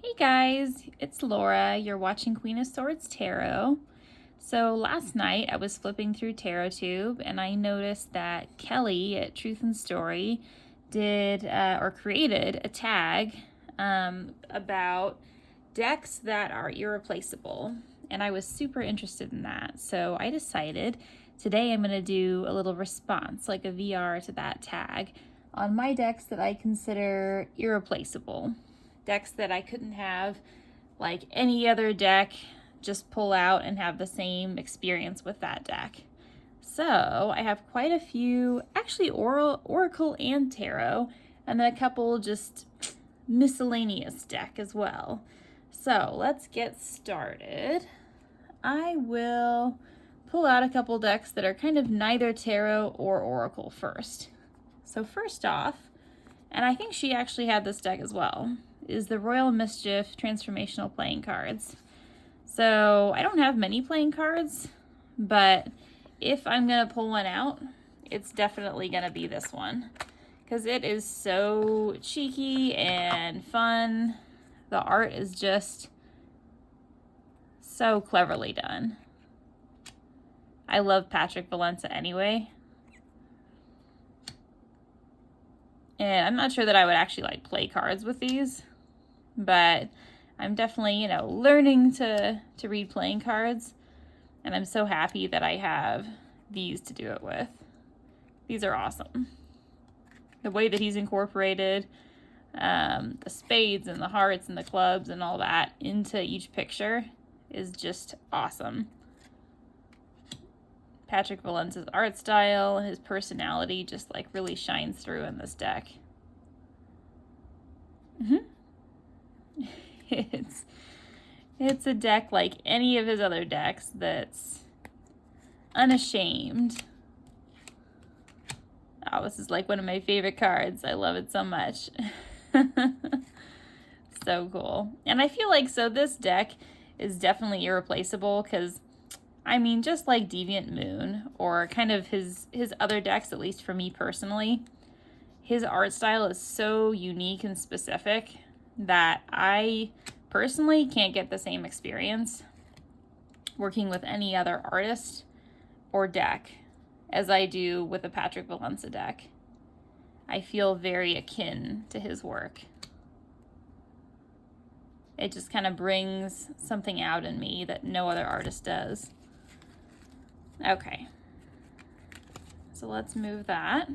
Hey guys, it's Laura. You're watching Queen of Swords Tarot. So last night I was flipping through TarotTube and I noticed that Kelly at Truth and Story did or created a tag about decks that are irreplaceable. And I was super interested in that. So I decided today I'm going to do a little response, like a VR to that tag, on my decks that I consider irreplaceable. Decks that I couldn't have like any other deck just pull out and have the same experience with that deck. So I have quite a few, actually Oracle and Tarot, and then a couple just miscellaneous deck as well. So let's get started. I will pull out a couple decks that are kind of neither Tarot or Oracle first. So first off, and I think she actually had this deck as well, is the Royal Mischief transformational playing cards. So I don't have many playing cards, but if I'm going to pull one out, it's definitely going to be this one because it is so cheeky and fun. The art is just so cleverly done. I love Patrick Valencia anyway. And I'm not sure that I would actually like play cards with these, but I'm definitely, learning to read playing cards. And I'm so happy that I have these to do it with. These are awesome. The way that he's incorporated the spades and the hearts and the clubs and all that into each picture is just awesome. Patrick Valencia's art style and his personality just like really shines through in this deck. It's a deck like any of his other decks that's unashamed. Oh, this is like one of my favorite cards. I love it so much. So cool. And I feel like this deck is definitely irreplaceable because just like Deviant Moon or kind of his other decks, at least for me personally, his art style is so unique and specific that I personally can't get the same experience working with any other artist or deck as I do with the Patrick Valencia deck. I feel very akin to his work. It just kind of brings something out in me that no other artist does. Okay, so let's move that.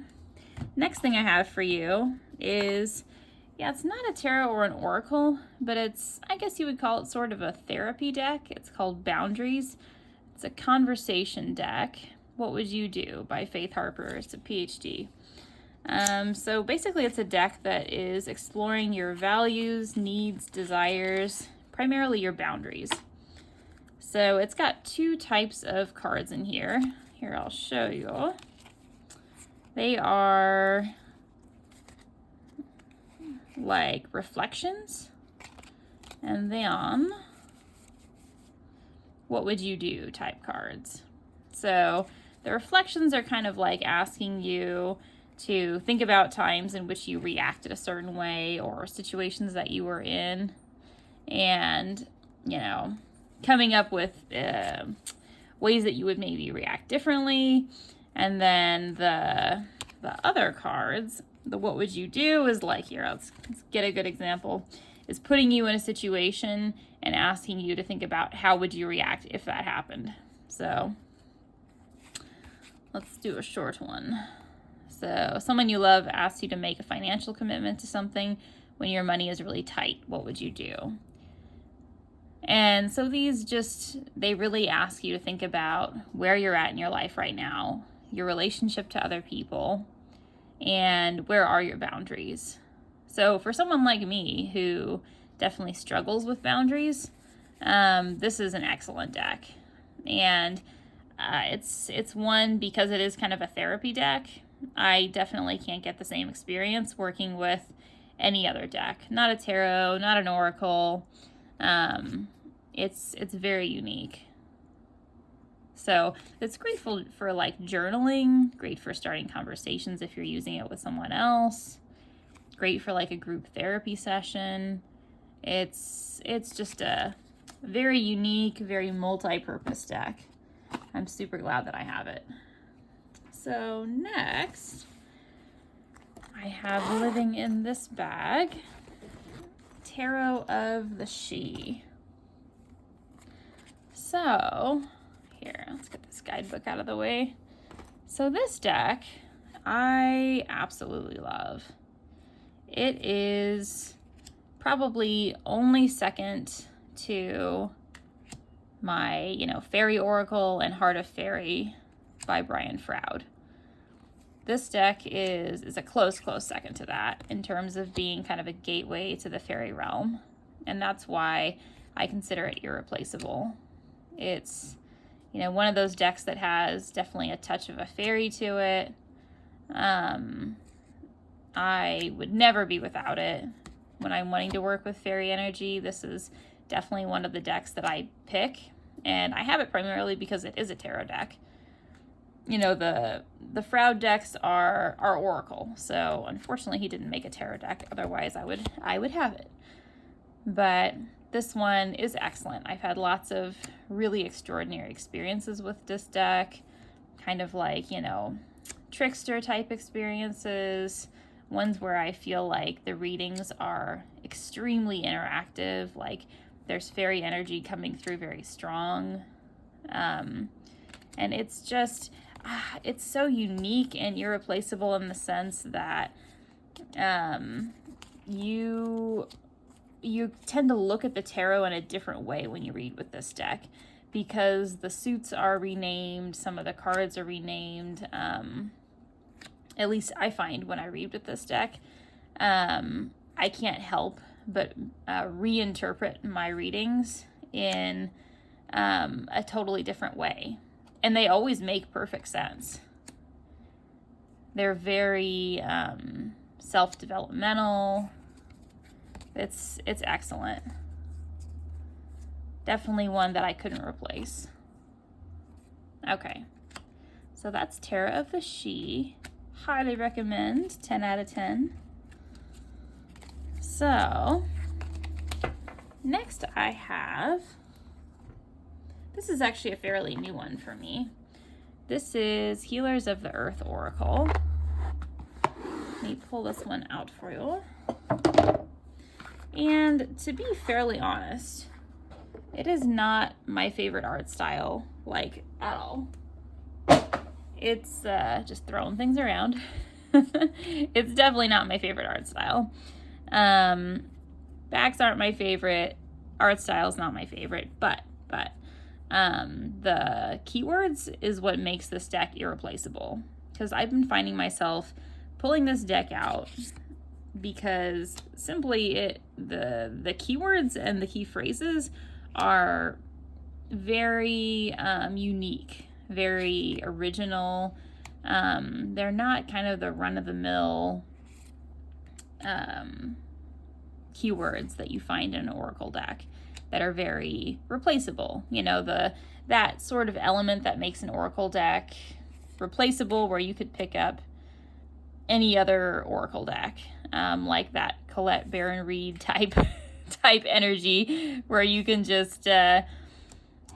Next thing I have for you is, it's not a tarot or an oracle, but I guess you would call it sort of a therapy deck. It's called Boundaries. It's a conversation deck. What Would You Do by Faith Harper. It's a PhD. So basically it's a deck that is exploring your values, needs, desires, primarily your boundaries. So it's got two types of cards in here. Here, I'll show you. They are like reflections, and then what would you do type cards. So the reflections are kind of like asking you to think about times in which you reacted a certain way or situations that you were in, and coming up with ways that you would maybe react differently. And then the other cards, the what would you do, is like, here, let's get a good example, is putting you in a situation and asking you to think about how would you react if that happened. So let's do a short one. So someone you love asks you to make a financial commitment to something when your money is really tight. What would you do? And so these they really ask you to think about where you're at in your life right now, your relationship to other people, and where are your boundaries. So for someone like me who definitely struggles with boundaries, this is an excellent deck. And it's one, because it is kind of a therapy deck, I definitely can't get the same experience working with any other deck. Not a tarot, not an oracle. It's very unique. So it's great for like journaling, great for starting conversations if you're using it with someone else, great for like a group therapy session. It's just a very unique, very multi-purpose deck. I'm super glad that I have it. So next, I have living in this bag, Tarot of the She. So here, let's get this guidebook out of the way. So this deck, I absolutely love. It is probably only second to my, Fairy Oracle and Heart of Fairy by Brian Froud. This deck is a close second to that in terms of being kind of a gateway to the fairy realm. And that's why I consider it irreplaceable. It's, one of those decks that has definitely a touch of a fairy to it. I would never be without it. When I'm wanting to work with fairy energy, this is definitely one of the decks that I pick. And I have it primarily because it is a tarot deck. The Froud decks are Oracle, so unfortunately he didn't make a tarot deck. Otherwise, I would have it. But this one is excellent. I've had lots of really extraordinary experiences with this deck, kind of like trickster type experiences, ones where I feel like the readings are extremely interactive, like there's fairy energy coming through very strong, and it's just. It's so unique and irreplaceable in the sense that you tend to look at the tarot in a different way when you read with this deck, because the suits are renamed, some of the cards are renamed. At least I find when I read with this deck, I can't help but reinterpret my readings in a totally different way. And they always make perfect sense. They're very self-developmental. It's excellent. Definitely one that I couldn't replace. Okay, so that's Tarot of the She. Highly recommend, 10 out of 10. So, next I have, this is actually a fairly new one for me. This is Healers of the Earth Oracle. Let me pull this one out for you. And to be fairly honest, it is not my favorite art style, like, at all. It's just throwing things around. It's definitely not my favorite art style. Backs aren't my favorite. Art style's not my favorite, but the keywords is what makes this deck irreplaceable. Because I've been finding myself pulling this deck out because simply the keywords and the key phrases are very unique, very original. They're not kind of the run-of-the-mill keywords that you find in an oracle deck that are very replaceable. You know, that sort of element that makes an oracle deck replaceable, where you could pick up any other oracle deck, like that Colette Baron Reed type energy, where you can just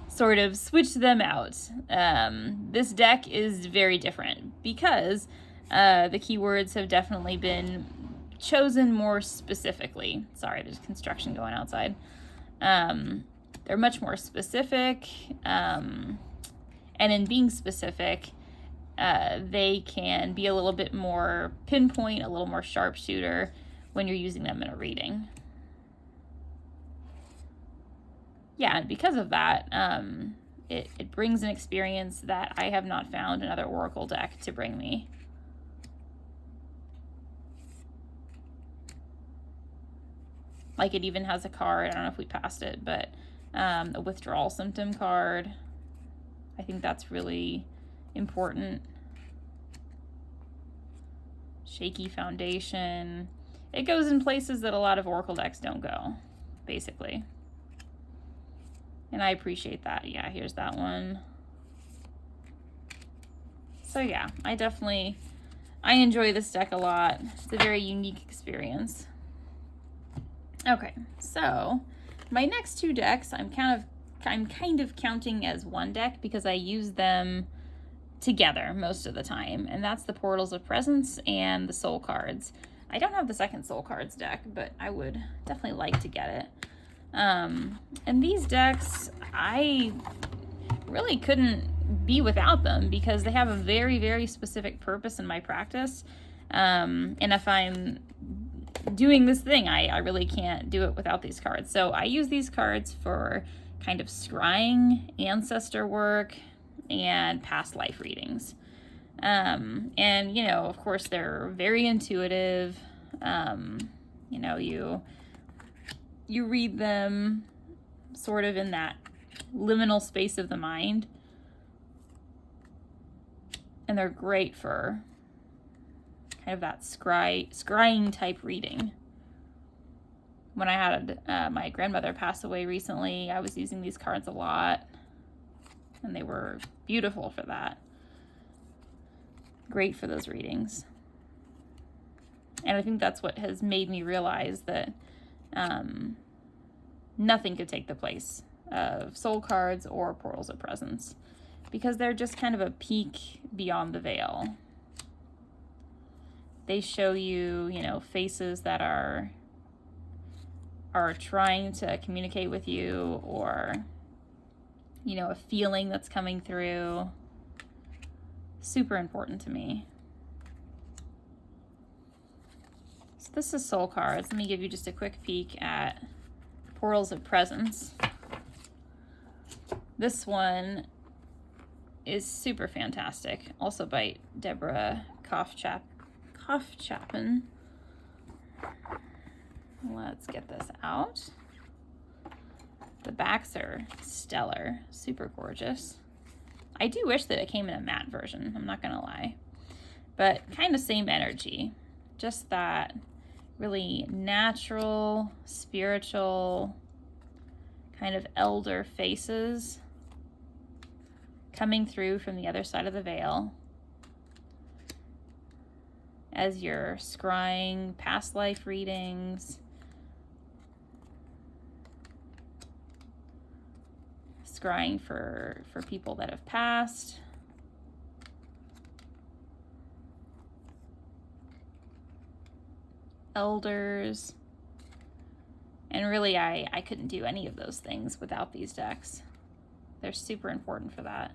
sort of switch them out. This deck is very different because the keywords have definitely been chosen more specifically. Sorry, there's construction going outside. They're much more specific, and in being specific, they can be a little bit more pinpoint, a little more sharpshooter when you're using them in a reading. Yeah, and because of that, it brings an experience that I have not found another oracle deck to bring me. Like, it even has a card, I don't know if we passed it, but a withdrawal symptom card. I think that's really important. Shaky foundation. It goes in places that a lot of oracle decks don't go, basically. And I appreciate that. Yeah, here's that one. So yeah, I enjoy this deck a lot. It's a very unique experience. Okay, so my next two decks I'm kind of counting as one deck because I use them together most of the time, and that's the Portals of Presence and the Soul Cards. I don't have the second Soul Cards deck, but I would definitely like to get it. And these decks, I really couldn't be without them because they have a very, very specific purpose in my practice. And if I'm doing this thing, I really can't do it without these cards. So I use these cards for kind of scrying, ancestor work, and past life readings. And, you know, of course, they're very intuitive. You know, you read them sort of in that liminal space of the mind. And they're great for kind of that scrying type reading. When I had my grandmother pass away recently, I was using these cards a lot. And they were beautiful for that. Great for those readings. And I think that's what has made me realize that nothing could take the place of soul cards or Portals of Presence, because they're just kind of a peek beyond the veil. They show you, you know, faces that are trying to communicate with you, or, you know, a feeling that's coming through. Super important to me. So this is Soul Cards. Let me give you just a quick peek at Portals of Presence. This one is super fantastic. Also by Deborah Koff-Chapin. Let's get this out. The backs are stellar, super gorgeous. I do wish that it came in a matte version, I'm not gonna lie. But kind of same energy. Just that really natural, spiritual, kind of elder faces coming through from the other side of the veil as you're scrying past life readings, scrying for people that have passed. Elders. And really, I couldn't do any of those things without these decks. They're super important for that.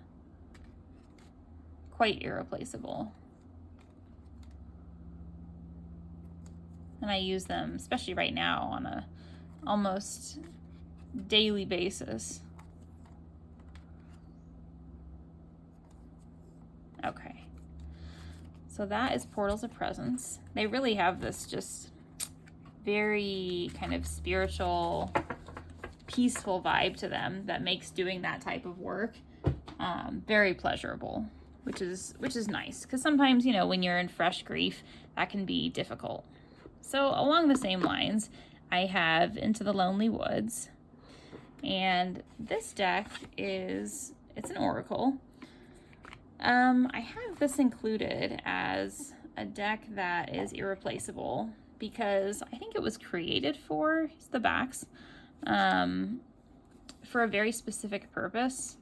Quite irreplaceable. And I use them, especially right now, on a almost daily basis. Okay. So that is Portals of Presence. They really have this just very kind of spiritual, peaceful vibe to them that makes doing that type of work very pleasurable, which is nice, because sometimes, you know, when you're in fresh grief, that can be difficult. So along the same lines, I have Into the Lonely Woods, and this deck it's an oracle. I have this included as a deck that is irreplaceable because I think it was created for the backs for a very specific purpose,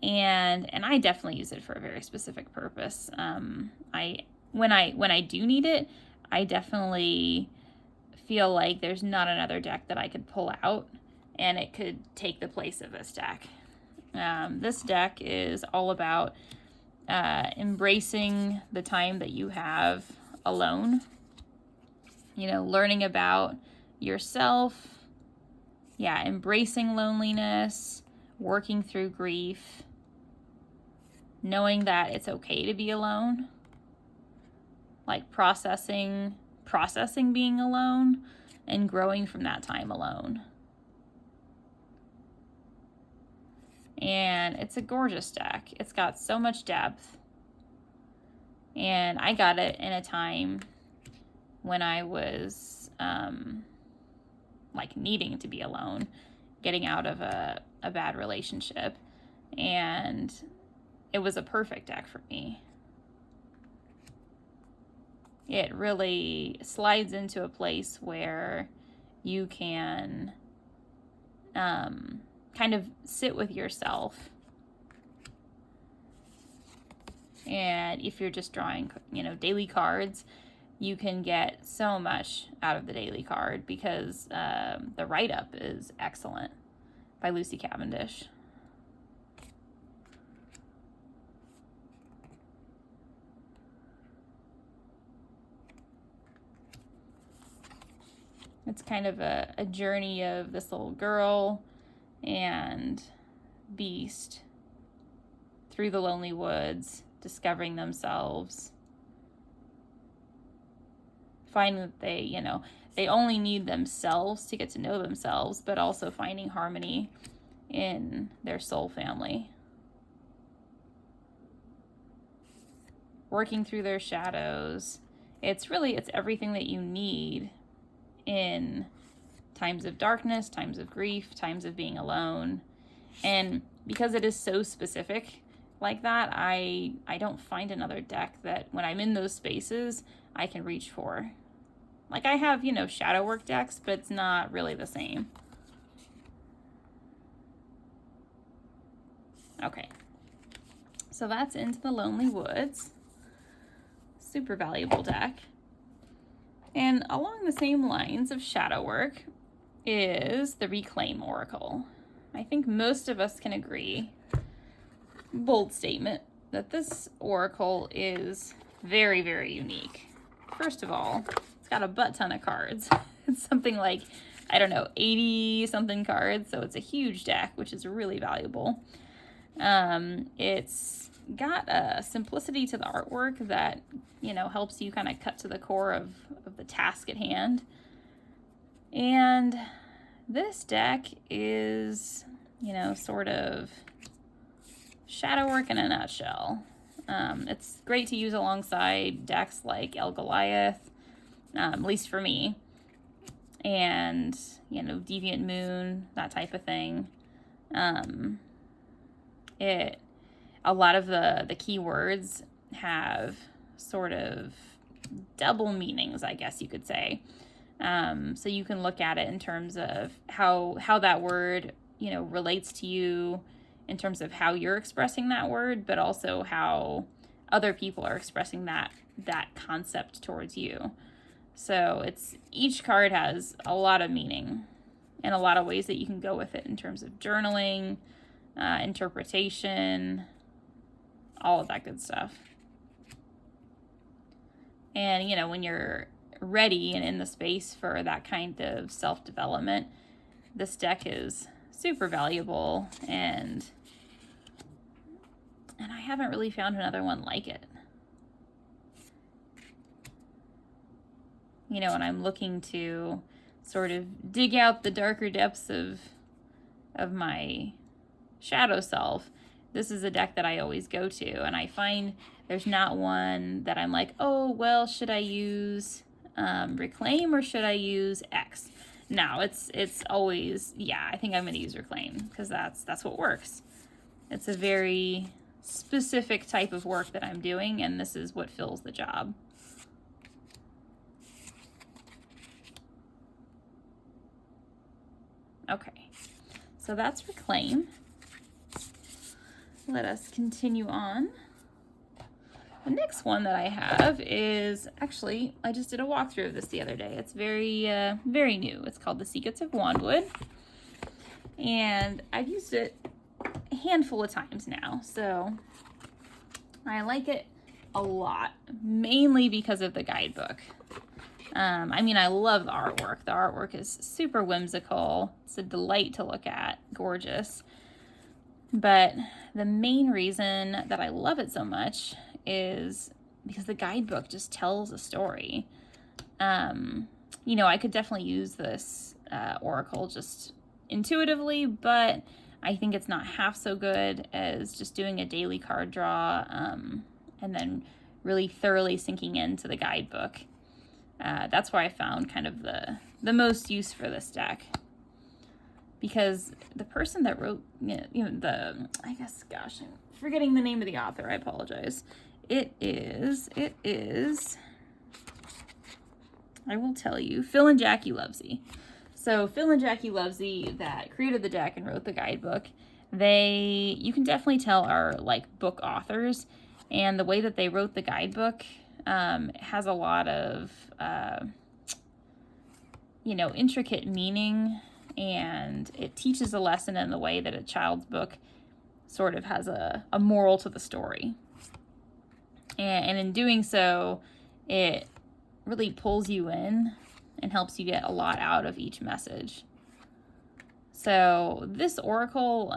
and I definitely use it for a very specific purpose. When I do need it, I definitely feel like there's not another deck that I could pull out and it could take the place of this deck. This deck is all about embracing the time that you have alone, you know, learning about yourself, embracing loneliness, working through grief, knowing that it's okay to be alone, like processing being alone and growing from that time alone. And it's a gorgeous deck. It's got so much depth. And I got it in a time when I was like needing to be alone, getting out of a bad relationship. And it was a perfect deck for me. It really slides into a place where you can kind of sit with yourself. And if you're just drawing, daily cards, you can get so much out of the daily card because the write-up is excellent by Lucy Cavendish. It's kind of a journey of this little girl and beast through the lonely woods, discovering themselves, finding that they only need themselves to get to know themselves, but also finding harmony in their soul family. Working through their shadows. It's everything that you need in times of darkness, times of grief, times of being alone. And because it is so specific like that, I don't find another deck that when I'm in those spaces, I can reach for. Like I have, shadow work decks, but it's not really the same. Okay. So that's Into the Lonely Woods. Super valuable deck. And along the same lines of shadow work is the Reclaim Oracle. I think most of us can agree, bold statement, that this oracle is very, very unique. First of all, it's got a butt ton of cards. It's something like, 80 something cards, so it's a huge deck, which is really valuable. It's got a simplicity to the artwork that, helps you kind of cut to the core of the task at hand. And this deck is, sort of shadow work in a nutshell. It's great to use alongside decks like Goliath, at least for me, and, Deviant Moon, that type of thing. A lot of the keywords have sort of double meanings, I guess you could say. So you can look at it in terms of how that word, relates to you in terms of how you're expressing that word, but also how other people are expressing that concept towards you. So each card has a lot of meaning and a lot of ways that you can go with it in terms of journaling, interpretation, all of that good stuff. And, when you're ready and in the space for that kind of self-development, this deck is super valuable, and I haven't really found another one like it. When I'm looking to sort of dig out the darker depths of my shadow self, this is a deck that I always go to, and I find there's not one that I'm like, oh, well, should I use Reclaim or should I use X? No, it's always, I think I'm going to use Reclaim because that's what works. It's a very specific type of work that I'm doing, and this is what fills the job. Okay, so that's Reclaim. Let us continue on. The next one that I have is, actually, I just did a walkthrough of this the other day. It's very, very new. It's called The Secrets of Wandwood. And I've used it a handful of times now, so I like it a lot, mainly because of the guidebook. I love the artwork. The artwork is super whimsical. It's a delight to look at. Gorgeous. But the main reason that I love it so much is because the guidebook just tells a story. I could definitely use this oracle just intuitively, but I think it's not half so good as just doing a daily card draw and then really thoroughly sinking into the guidebook. That's why I found kind of the most use for this deck. Because the person that wrote, I'm forgetting the name of the author, I apologize. It is, I will tell you, Phil and Jackie Lovesey. So Phil and Jackie Lovesey, that created the deck and wrote the guidebook, you can definitely tell, are like book authors, and the way that they wrote the guidebook has a lot of intricate meaning, and it teaches a lesson in the way that a child's book sort of has a moral to the story. And in doing so, it really pulls you in and helps you get a lot out of each message. So this oracle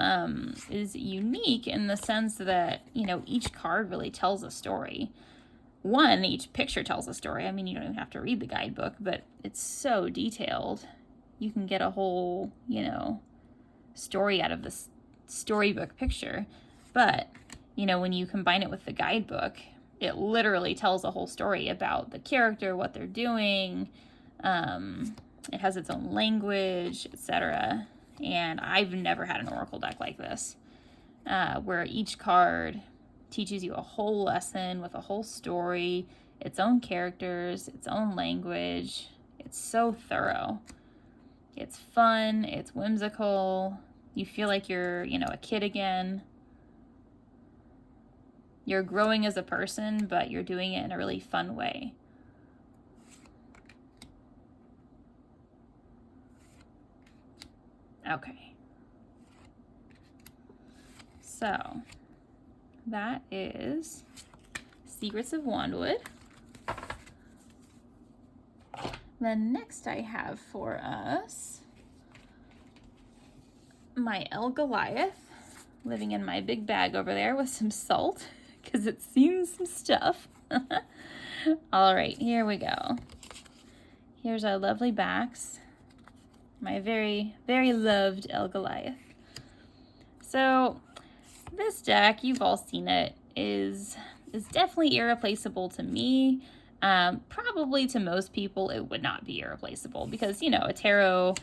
is unique in the sense that, each card really tells a story. Each picture tells a story. I mean, you don't even have to read the guidebook, but it's so detailed. You can get a whole, story out of this storybook picture. But, when you combine it with the guidebook, it literally tells a whole story about the character, what they're doing. It has its own language, etc. And I've never had an oracle deck like this, where each card teaches you a whole lesson with a whole story, its own characters, its own language. It's so thorough. It's fun, it's whimsical. You feel like you're, a kid again. You're growing as a person, but you're doing it in a really fun way. Okay. So, that is Secrets of Wandwood. Then next I have for us my Goliath, living in my big bag over there with some salt, because it's seen some stuff. All right, here we go. Here's our lovely backs. My very, very loved Goliath. So this deck, you've all seen it, is definitely irreplaceable to me. Probably to most people it would not be irreplaceable because, a tarot,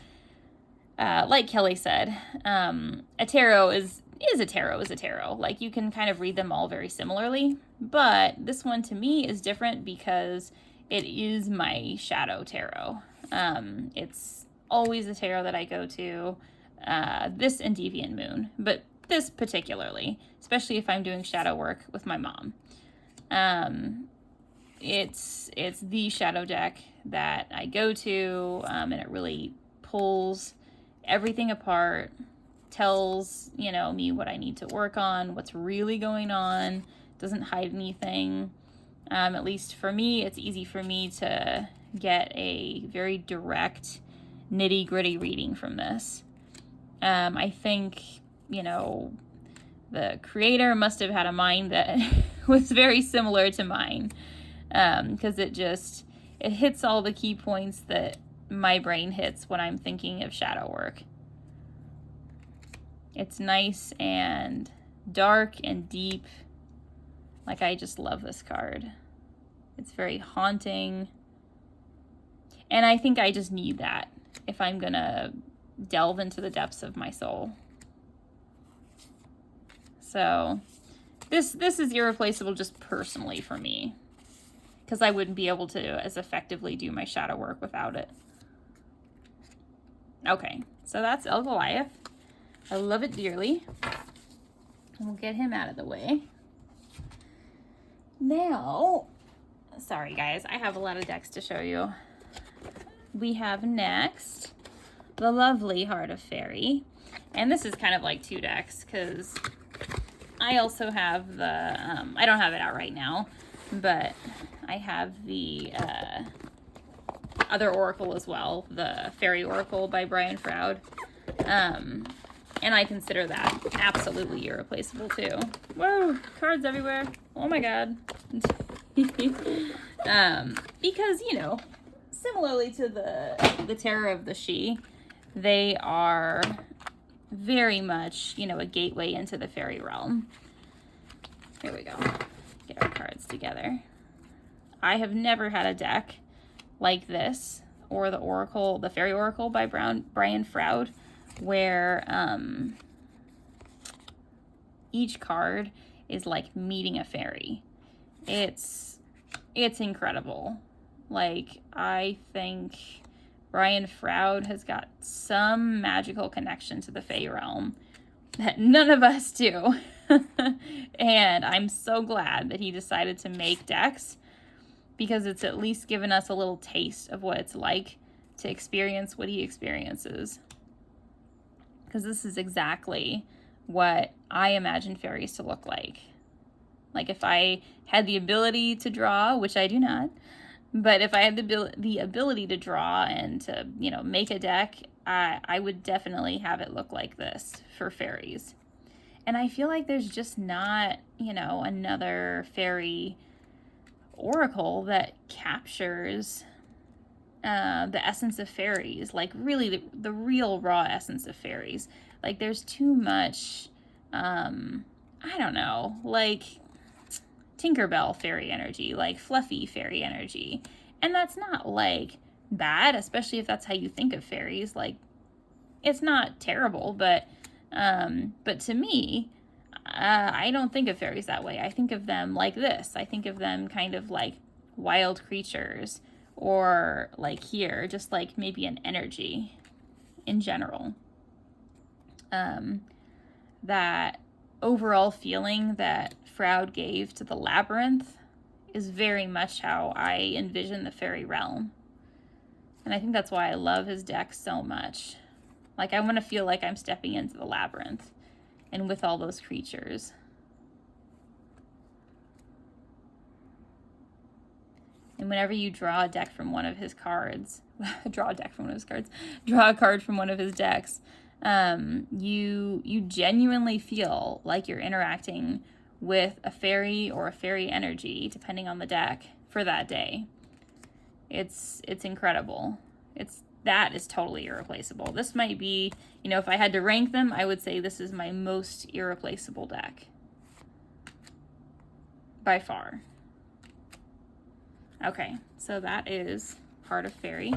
like Kelly said, a tarot is a tarot. Like, you can kind of read them all very similarly, but this one to me is different because it is my shadow tarot. It's always the tarot that I go to, this and Deviant Moon, but this particularly, especially if I'm doing shadow work with my mom. It's the shadow deck that I go to, and it really pulls everything apart, tells, me what I need to work on, what's really going on, doesn't hide anything. At least for me, it's easy for me to get a very direct, nitty-gritty reading from this. I think, the creator must have had a mind that was very similar to mine, because it hits all the key points that my brain hits when I'm thinking of shadow work. It's nice and dark and deep. Like, I just love this card. It's very haunting. And I think I just need that if I'm gonna delve into the depths of my soul. So this is irreplaceable just personally for me, because I wouldn't be able to as effectively do my shadow work without it. Okay, so that's Goliath. I love it dearly. And we'll get him out of the way. Now, sorry guys, I have a lot of decks to show you. We have next the lovely Heart of Fairy. And this is kind of like two decks, because I also have the, I don't have it out right now, but I have the other Oracle as well, the Fairy Oracle by Brian Froud. And I consider that absolutely irreplaceable too. Whoa, cards everywhere. Oh my god. Because, similarly to the Terror of the She, they are very much, a gateway into the fairy realm. Here we go. Get our cards together. I have never had a deck like this, or the Fairy Oracle by Brian Froud, where each card is like meeting a fairy. It's incredible. Like, I think Brian Froud has got some magical connection to the Fey realm that none of us do. And I'm so glad that he decided to make decks, because it's at least given us a little taste of what it's like to experience what he experiences. Because this is exactly what I imagine fairies to look like. Like if I had the ability to draw, which I do not, but if I had the ability to draw and to, make a deck, I would definitely have it look like this for fairies. And I feel like there's just not, another fairy oracle that captures the essence of fairies, like really the real raw essence of fairies. Like there's too much, I don't know, like Tinkerbell fairy energy, like fluffy fairy energy. And that's not like bad, especially if that's how you think of fairies. Like it's not terrible, but to me, I don't think of fairies that way. I think of them like this. I think of them kind of like wild creatures, or like here, just like maybe an energy in general. That overall feeling that Froud gave to the labyrinth is very much how I envision the fairy realm. And I think that's why I love his deck so much. Like I want to feel like I'm stepping into the labyrinth and with all those creatures. And whenever you draw a deck from one of his cards, draw a card from one of his decks, you genuinely feel like you're interacting with a fairy or a fairy energy, depending on the deck, for that day. It's incredible. That is totally irreplaceable. This might be, if I had to rank them, I would say this is my most irreplaceable deck. By far. Okay, so that is Heart of Fairy.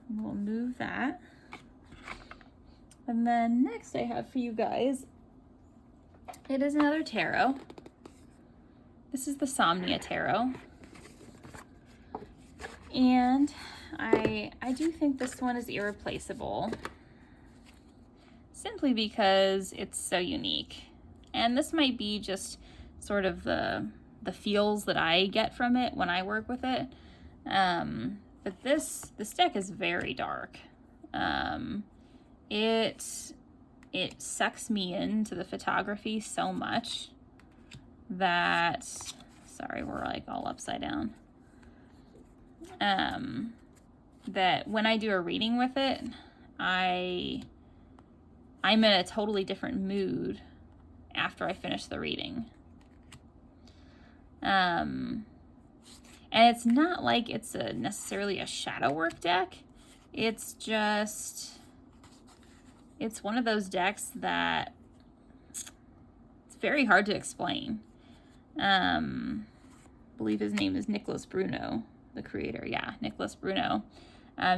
We'll move that. And then next I have for you guys, it is another tarot. This is the Insomnia Tarot. And I do think this one is irreplaceable, simply because it's so unique. And this might be just sort of the feels that I get from it when I work with it. But this deck is very dark. It sucks me into the photography so much that, sorry, we're like all upside down. That when I do a reading with it, I'm in a totally different mood after I finish the reading. And it's not like it's necessarily a shadow work deck. It's one of those decks that it's very hard to explain. I believe his name is Nicholas Bruno, the creator. Yeah, Nicholas Bruno.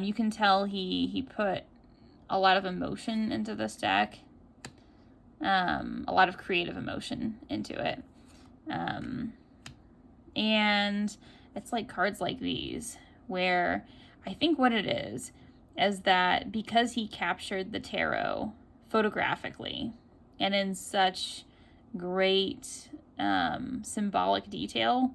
You can tell he put a lot of emotion into this deck. A lot of creative emotion into it. And it's like cards like these, where I think what it is that because he captured the tarot photographically and in such great symbolic detail,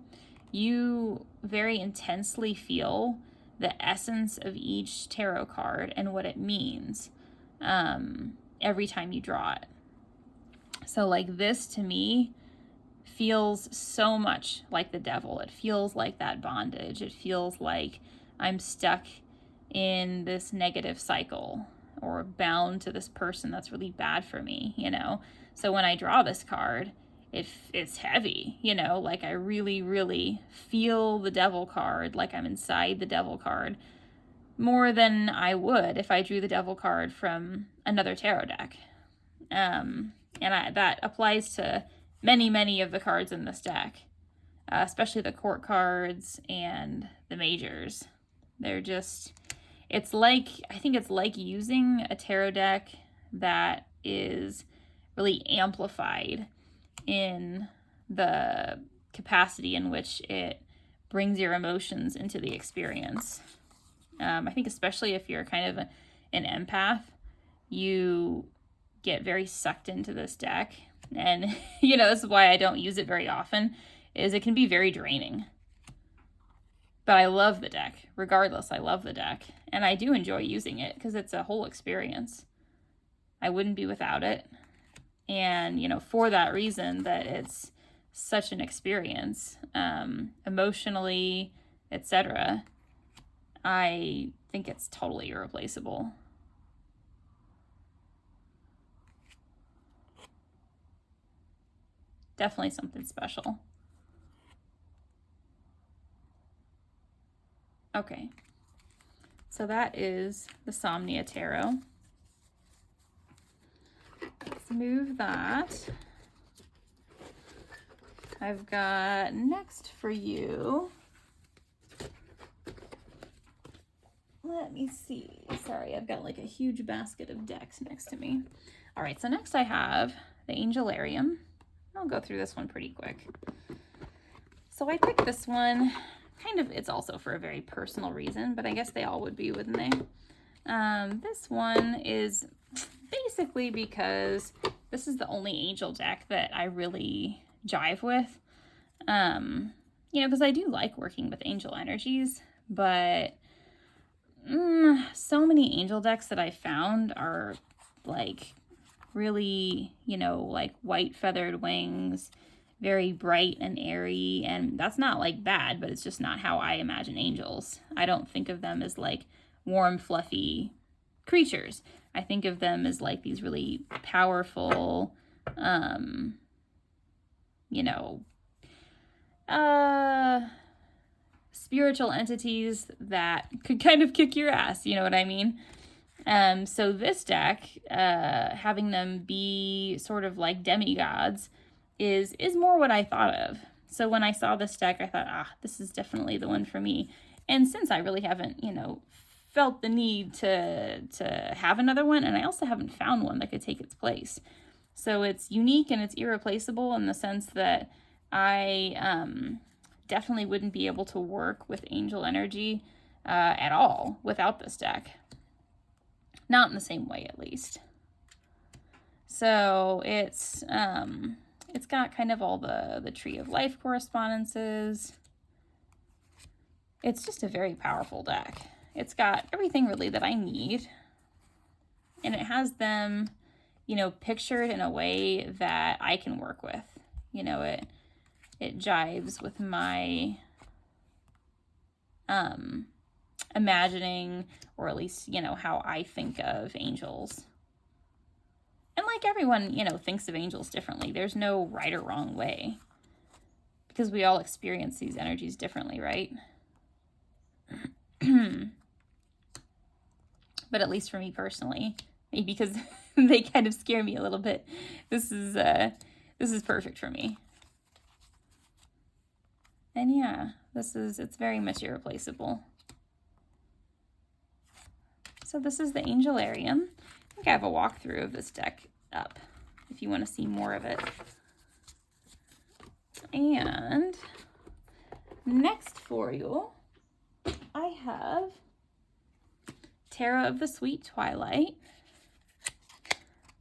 you very intensely feel the essence of each tarot card and what it means every time you draw it. So like this to me feels so much like the devil. It feels like that bondage. It feels like I'm stuck in this negative cycle or bound to this person that's really bad for me, So when I draw this card, it's heavy, like I really, really feel the devil card, like I'm inside the devil card more than I would if I drew the devil card from another tarot deck. That applies to many, many of the cards in this deck, especially the court cards and the majors. They're just, I think it's like using a tarot deck that is really amplified in the capacity in which it brings your emotions into the experience. I think especially if you're kind of an empath, you get very sucked into this deck. And, this is why I don't use it very often, is it can be very draining. But I love the deck. Regardless, I love the deck. And I do enjoy using it because it's a whole experience. I wouldn't be without it. And, for that reason, that it's such an experience, emotionally, etc., I think it's totally irreplaceable. Definitely something special. Okay, so that is the Insomnia Tarot. Let's move that. I've got next for you. Let me see. Sorry, I've got like a huge basket of decks next to me. All right, so next I have the Angelarium. I'll go through this one pretty quick. So I picked this one, kind of, it's also for a very personal reason, but I guess they all would be, wouldn't they? This one is basically because this is the only angel deck that I really jive with. Because I do like working with angel energies, but so many angel decks that I found are like really, like white feathered wings, very bright and airy, and that's not like bad, but it's just not how I imagine angels. I don't think of them as like warm, fluffy creatures. I think of them as like these really powerful, spiritual entities that could kind of kick your ass, you know what I mean? So this deck, having them be sort of like demigods is more what I thought of. So when I saw this deck, I thought, this is definitely the one for me. And since I really haven't, felt the need to have another one, and I also haven't found one that could take its place. So it's unique and it's irreplaceable in the sense that I definitely wouldn't be able to work with angel energy at all without this deck. Not in the same way, at least. So it's got kind of all the Tree of Life correspondences. It's just a very powerful deck. It's got everything really that I need. And it has them, pictured in a way that I can work with. It jives with my imagining, or at least, how I think of angels. And like everyone, thinks of angels differently. There's no right or wrong way, because we all experience these energies differently, right? But at least for me personally, maybe because they kind of scare me a little bit, this is perfect for me. And yeah, it's very much irreplaceable. So this is the Angelarium. I think I have a walkthrough of this deck up if you want to see more of it. And next for you, I have Tarot of the Sweet Twilight.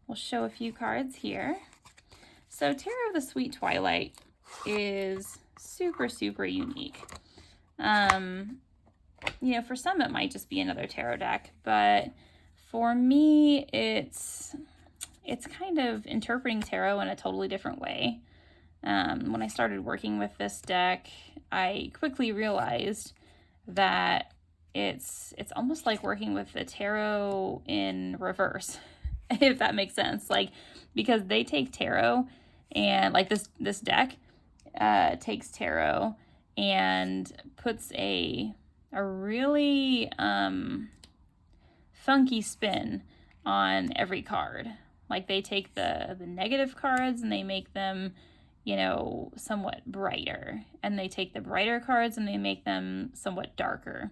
We'll show a few cards here. So Tarot of the Sweet Twilight is super, super unique. For some it might just be another tarot deck, but for me it's kind of interpreting tarot in a totally different way. When I started working with this deck, I quickly realized that it's almost like working with the tarot in reverse, if that makes sense. Like, because they take tarot and like this deck takes tarot and puts a really funky spin on every card. Like they take the negative cards and they make them, somewhat brighter, and they take the brighter cards and they make them somewhat darker.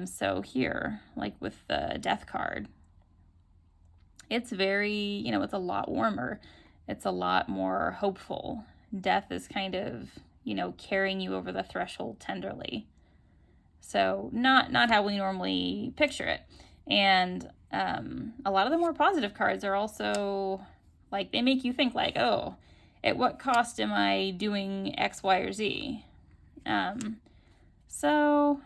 So here, like with the death card, it's very, it's a lot warmer. It's a lot more hopeful. Death is kind of, carrying you over the threshold tenderly. So not how we normally picture it. And a lot of the more positive cards are also like, they make you think like, oh, at what cost am I doing X, Y, or Z? So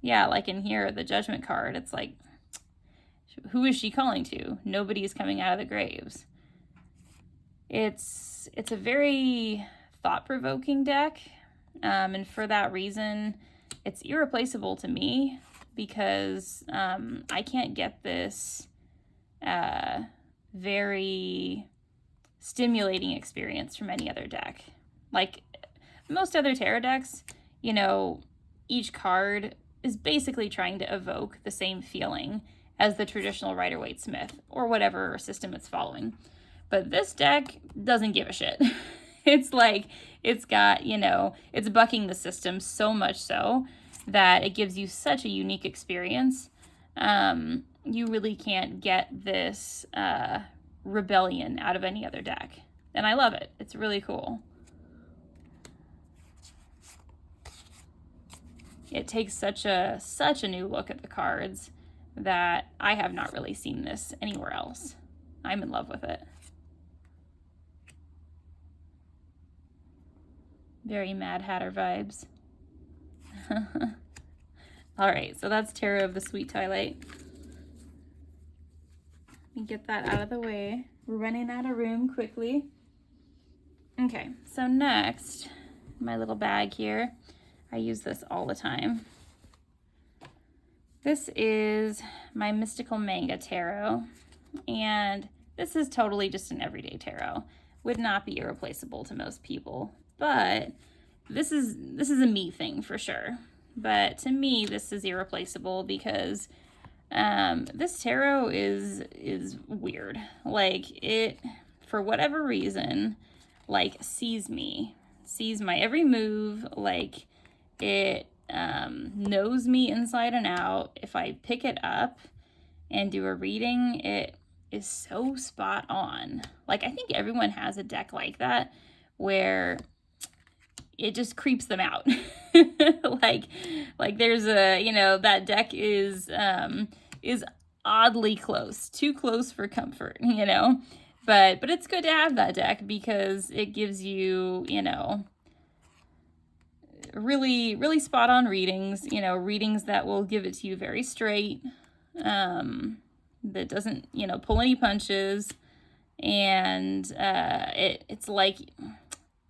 yeah, like in here, the Judgment card, it's like, who is she calling to? Nobody is coming out of the graves. It's a very thought-provoking deck, and for that reason, it's irreplaceable to me because I can't get this very stimulating experience from any other deck. Like most other tarot decks, you know, each card is basically trying to evoke the same feeling as the traditional Rider-Waite-Smith or whatever system it's following. But this deck doesn't give a shit. It's like, it's got, you know, it's bucking the system so much so that it gives you such a unique experience. You really can't get this rebellion out of any other deck. And I love it. It's really cool. It takes such a new look at the cards that I have not really seen this anywhere else. I'm in love with it. Very Mad Hatter vibes. All right, so that's Tarot of the Sweet Twilight. Let me get that out of the way. We're running out of room quickly. Okay, so next, my little bag here. I use this all the time. This is my Mystical Manga tarot, and this is totally just an everyday tarot. Would not be irreplaceable to most people, but this is a me thing for sure. But to me, this is irreplaceable because this tarot is weird. Like, it, for whatever reason, like sees my every move. Like, it knows me inside and out. If I pick it up and do a reading, it is so spot on. Like, I think everyone has a deck like that where it just creeps them out. like there's a, you know, that deck is oddly close, too close for comfort, you know, but it's good to have that deck because it gives you, you know, really spot on readings, you know, readings that will give it to you very straight, that doesn't, you know, pull any punches. And it's like,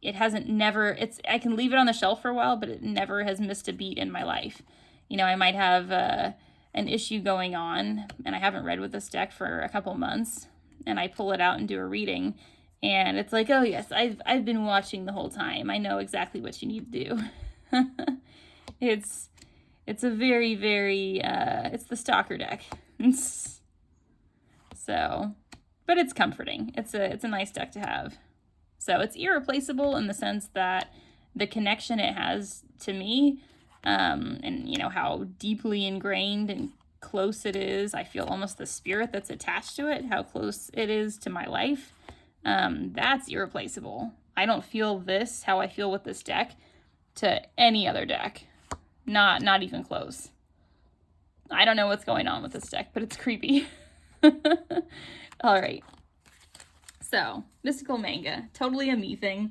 it hasn't never, I can leave it on the shelf for a while, but it never has missed a beat in my life. You know, I might have an issue going on and I haven't read with this deck for a couple months, and I pull it out and do a reading, and it's like, oh yes, I've been watching the whole time. I know exactly what you need to do. It's a very, very, it's the stalker deck. So, but it's comforting. It's a nice deck to have. So it's irreplaceable in the sense that the connection it has to me, and you know, how deeply ingrained and close it is. I feel almost the spirit that's attached to it, how close it is to my life. That's irreplaceable. I don't feel this, how I feel with this deck, to any other deck. Not even close. I don't know what's going on with this deck, but it's creepy. All right. So, Mystical Manga, totally a me thing.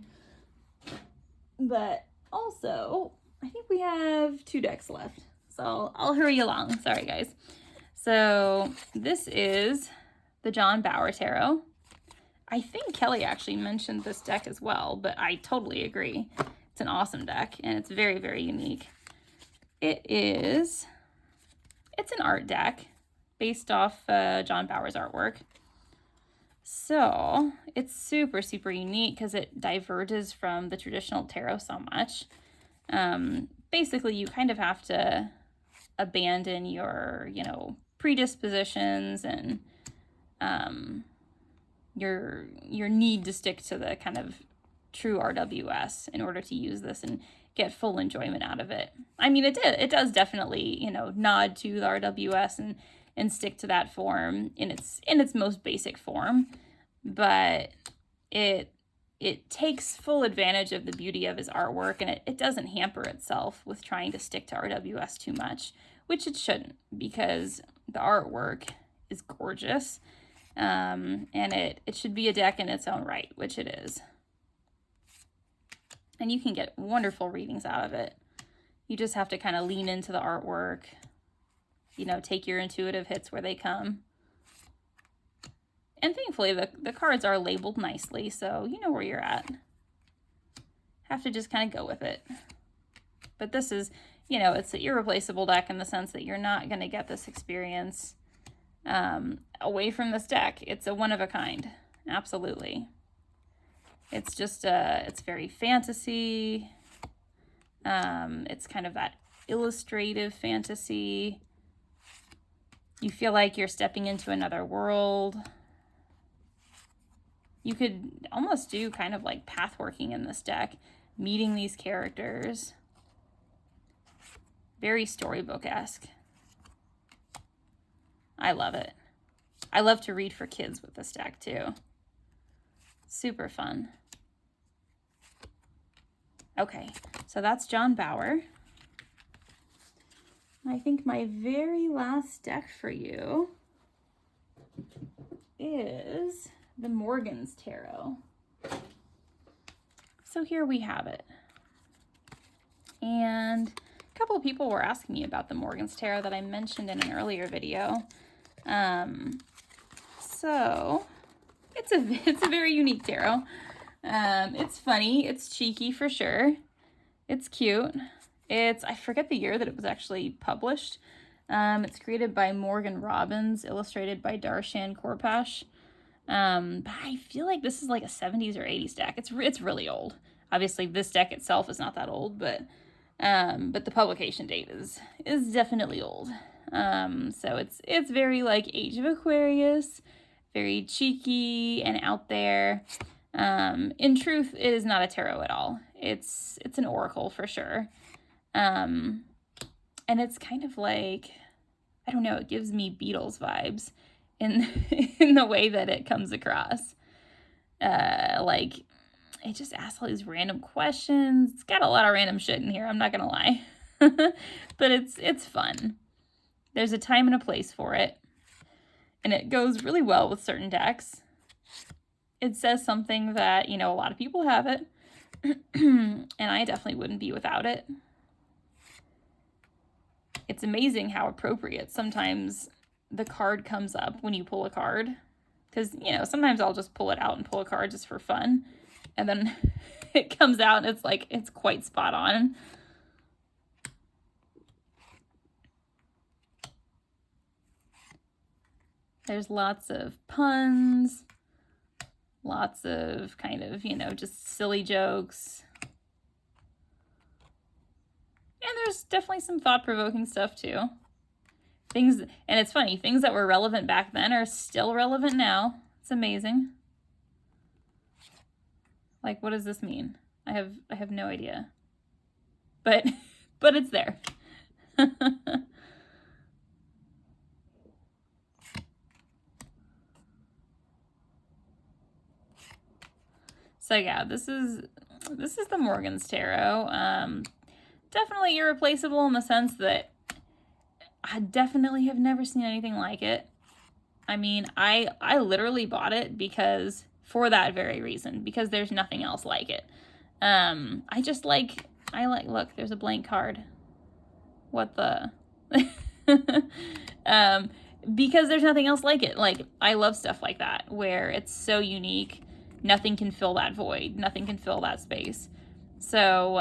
But also, I think we have 2 decks left. So, I'll hurry along. Sorry, guys. So, this is the John Bauer Tarot. I think Kelly actually mentioned this deck as well, but I totally agree. It's an awesome deck, and it's very, very unique. It's an art deck based off John Bauer's artwork. So it's super, super unique because it diverges from the traditional tarot so much. Basically, you kind of have to abandon your, you know, predispositions and your need to stick to the kind of true RWS in order to use this and get full enjoyment out of it. I mean, it does definitely, you know, nod to the RWS and stick to that form in its most basic form, but it it takes full advantage of the beauty of his artwork, and it doesn't hamper itself with trying to stick to RWS too much, which it shouldn't, because the artwork is gorgeous, and it should be a deck in its own right, which it is. And you can get wonderful readings out of it. You just have to kind of lean into the artwork, you know, take your intuitive hits where they come. And thankfully, the cards are labeled nicely, so you know where you're at. Have to just kind of go with it. But this is, you know, it's an irreplaceable deck in the sense that you're not going to get this experience away from this deck. It's a one of a kind. Absolutely. It's just, it's very fantasy. It's kind of that illustrative fantasy. You feel like you're stepping into another world. You could almost do kind of like pathworking in this deck, meeting these characters. Very storybook-esque. I love it. I love to read for kids with this deck too. Super fun. Okay, so that's John Bauer. I think my very last deck for you is the Morgan's Tarot. So here we have it. And a couple of people were asking me about the Morgan's Tarot that I mentioned in an earlier video. So it's a very unique tarot. It's funny, it's cheeky for sure. It's cute. I forget the year that it was actually published. It's created by Morgan Robbins, illustrated by Darshan Korpash. But I feel like this is like a 70s or 80s deck. It's really old. Obviously, this deck itself is not that old, but the publication date is definitely old. So it's very like Age of Aquarius, very cheeky and out there. In truth, it is not a tarot at all. It's an oracle for sure. And it's kind of like, I don't know, it gives me Beatles vibes in the way that it comes across. Like, it just asks all these random questions. It's got a lot of random shit in here, I'm not gonna lie. But it's fun. There's a time and a place for it. And it goes really well with certain decks. It says something that, you know, a lot of people have it. And I definitely wouldn't be without it. It's amazing how appropriate sometimes the card comes up when you pull a card. Because, you know, sometimes I'll just pull it out and pull a card just for fun. And then it comes out and it's like, it's quite spot on. There's lots of puns. Lots of kind of, you know, just silly jokes. And there's definitely some thought-provoking stuff too. Things, and it's funny, things that were relevant back then are still relevant now. It's amazing. Like, what does this mean? I have no idea. But it's there. So yeah, this is the Morgan's Tarot. Definitely irreplaceable in the sense that I definitely have never seen anything like it. I mean, I literally bought it because, for that very reason, because there's nothing else like it. Look, there's a blank card. What the? Because there's nothing else like it. Like, I love stuff like that, where it's so unique. Nothing can fill that void. Nothing can fill that space. So,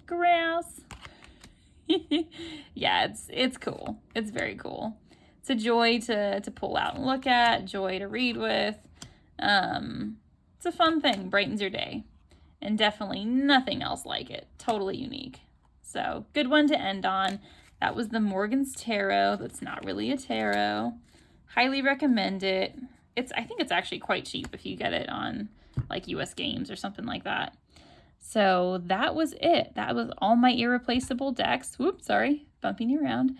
grass. Yeah, it's cool. It's very cool. It's a joy to pull out and look at, joy to read with. It's a fun thing, brightens your day. And definitely nothing else like it. Totally unique. So, good one to end on. That was the Morgan's Tarot. That's not really a tarot. Highly recommend it. I think it's actually quite cheap if you get it on like US Games or something like that. So that was it. That was all my irreplaceable decks. Whoops, sorry, bumping you around.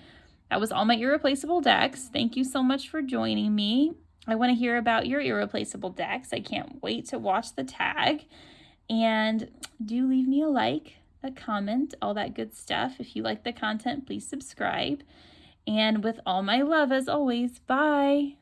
That was all my irreplaceable decks. Thank you so much for joining me. I want to hear about your irreplaceable decks. I can't wait to watch the tag. And do leave me a like, a comment, all that good stuff. If you like the content, please subscribe. And with all my love, as always, bye.